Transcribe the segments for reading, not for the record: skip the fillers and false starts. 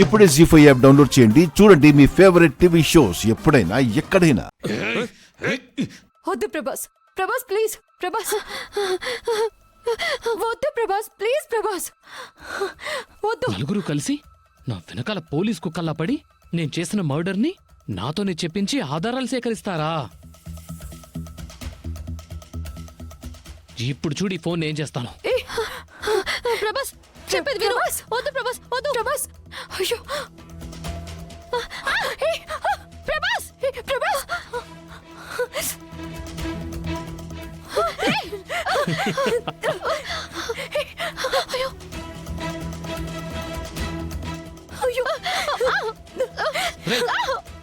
ఇప్పుడే జీ5 app download చేయండి. చూడండి మీ ఫేవరెట్ టీవీ షోస్ ఎప్పుడైనా ఎక్కడైనా. వద్దు ప్రభాస్, ప్రభాస్ ప్లీజ్, ప్రభాస్ వద్దు ప్రభాస్, ప్లీజ్ ప్రభాస్ వద్దు. నలుగురు కలిసి నా వెనకాల పోలీస్ కుక్కల్లా పడి నేను చేసిన మర్డర్ని నాతోనే చెప్పించి ఆధారాలు సేకరిస్తారా? ఇప్పుడు చూడి ఫోన్ ఏం చేస్తాను. ప్రభాస్ చెప్పేది విను. వద్దు ప్రభాస్, వద్దు ప్రభాస్. అయ్యో ప్రభాస్, ప్రభాస్ అయ్యో అయ్యో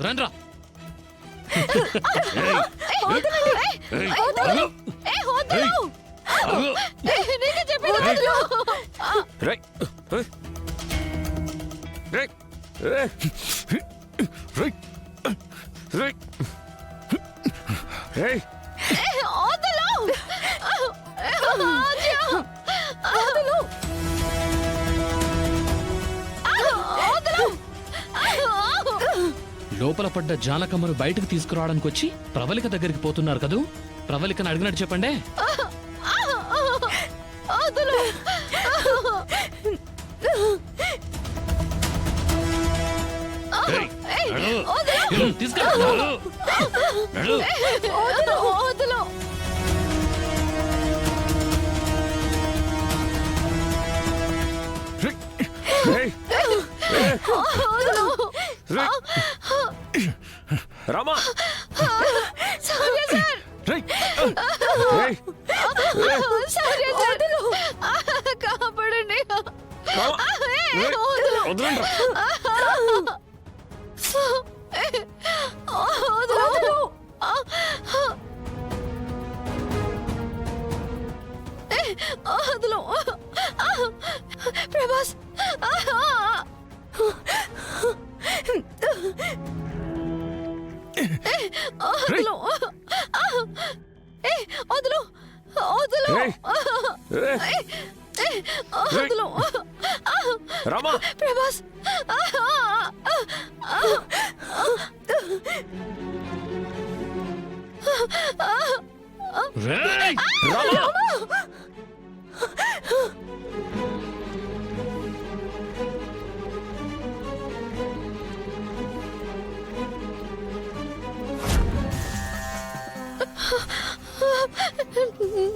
రండ్రా. లోపల పడ్డ జానకమ్మను బయటకు తీసుకురావడానికి వచ్చి ప్రవళిక దగ్గరికి పోతున్నారు కదూ. ప్రవళికను అడిగినట్టు చెప్పండి. రామా కాపాడండి. ప్రభాస్ వదులు, వదులు, వదులు రామా. ప్రభాస్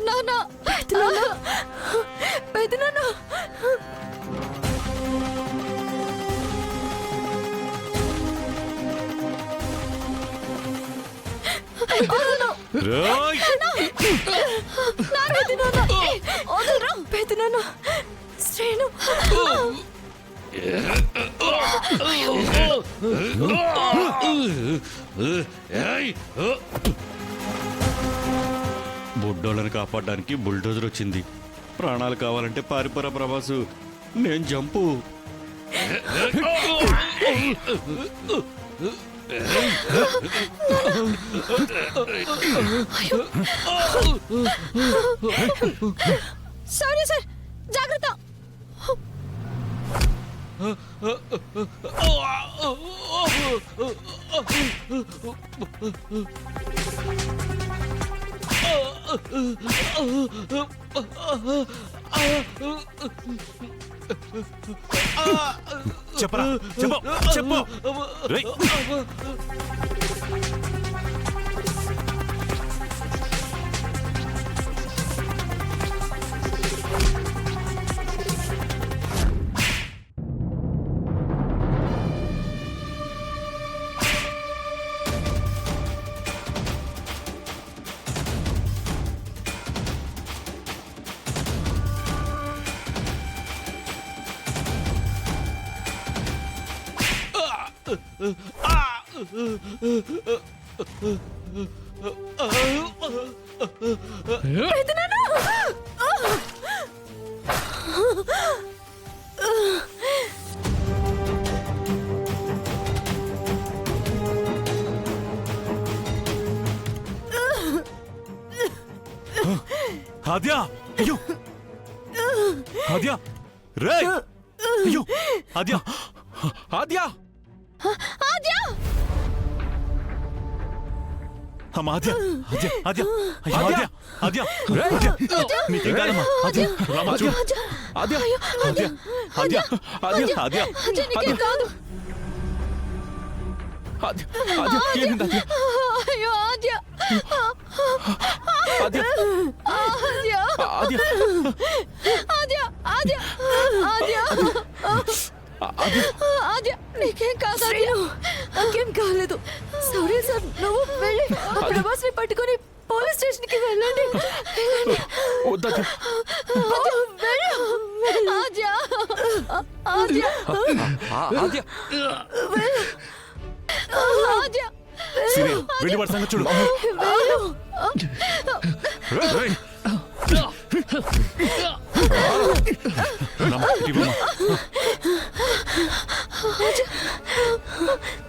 నాన్న, పెద్ద నాన్న పెద్దనాన్న శ్రేణు బుడ్డోళ్ళని కాపాడడానికి బుల్డోజర్ వచ్చింది. ప్రాణాలు కావాలంటే పారిపోరా ప్రభాసు. నేను జంపు. సారీ సార్, జాగ్రత్త. చెప్పరా, చెప్పు, చెప్పు. ఆద్య, అయ్యో ఆద్య, రే అయ్యో ఆద్య, ఆద్య ఆద్య అమ్మా ఆద్య ఆద్య ఆద్య అయ్యో ఆద్య ఆద్య ఆద్య నీకేం కాదమ్మా ఆద్య రామా చూడు ఆద్య ఆద్య ఆద్య ఆద్య ఆద్య ఆద్య నీకేం కాదు. ఆద్య ఆద్య ఏమైంది ఆద్య అయ్యో ఆద్య ఆద్య ఆద్య ఆద్య ఆద్య ఆద్య ఆద్య ఆద్య ఆద్య నీకేం కాదు ఆద్య. నాకేం కాలేదు. సారీ సార్, నువ్వు వెళ్ళి ప్రభాస్ ని పట్టుకొని పోలీస్ స్టేషన్ కి వెళ్ళండి. వద్దాద్య వెళ్ళు ఆద్య ఆద్య ఆద్య ఆద్య సిరి వెళ్ళి వాడి సంగతి చూడు వెళ్ళు. రేయ్. రామా, ఇవ్వమ్మా.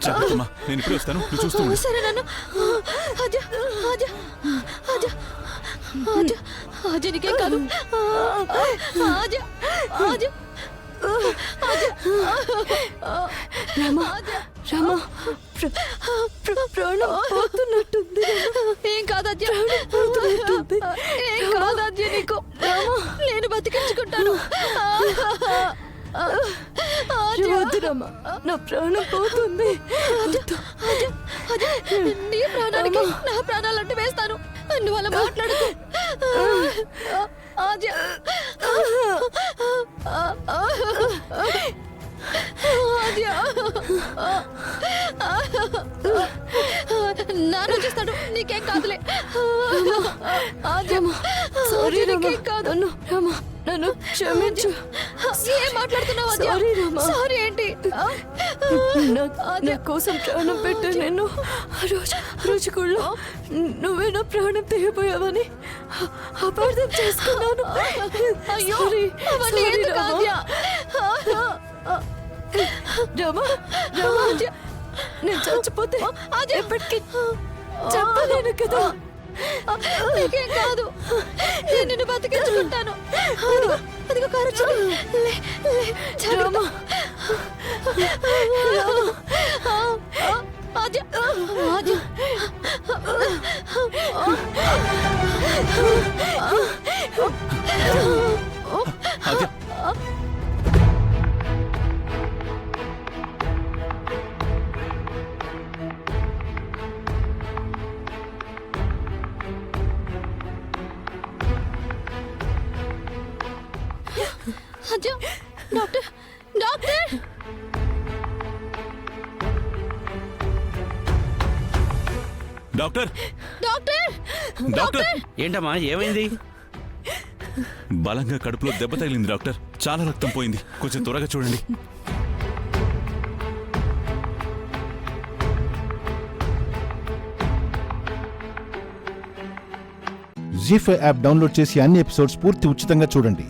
జాగ్రత్తమ్మా, నేను ఇప్పుడే వస్తాను నువ్వు చూస్తూ ఉండు. సరే నన్ను ఆద్య ఆద్య ఆద్య ఆద్య ఆద్య నీకేం కాదు. ఆద్య ఆద్య ఆద్య రామా రామా ప్రాణం పోతున్నట్టుంది. ఏం కాదాద్య, ఏం కాదాద్య నీకు. నేను బతికించుకుంటాను. వద్దురమ్మా, నా ప్రాణం పోతుంది. నీ ప్రాణానికి నా ప్రాణాలంటే వేస్తాను. నువ్వు అలా మాట్లాడుకో ఆద్య. ఆద్య నాన్న చూస్తాడు, నీకేం కాదులే. ఆద్య సారీ, నీకేం కాదు. నన్ను క్షమించు. ఏం మాట్లాడుతున్నావు ఆద్య? సారీ ఏంటి? నా కోసం ప్రాణం పెట్టు. నేను రోజు కూడా నువ్వే నా ప్రాణం తెగిపోయావని అపార్థం చేసుకున్నాను. అయ్యో అవన్నీ ఎందుకు ఆద్య? రమా రమా ఆద్య, నేను చచ్చిపోతే ఆద్య ఎప్పటికీ చెప్పలేను కదా. నీకేం కాదు, నేను నిన్ను బతికించుకుంటాను. అదిగో కారు వచ్చింది. Rama Aadya Aadya Aadya Aadya doctor doctor doctor doctor doctor ఏంటమ్మా ఏమైంది? బలంగా కడుపులో దెబ్బ తగిలింది డాక్టర్. చాలా రక్తం పోయింది, కొంచెం త్వరగా చూడండి. జీ5 యాప్ డౌన్లోడ్ చేసి అన్ని ఎపిసోడ్స్ పూర్తి ఉచితంగా చూడండి.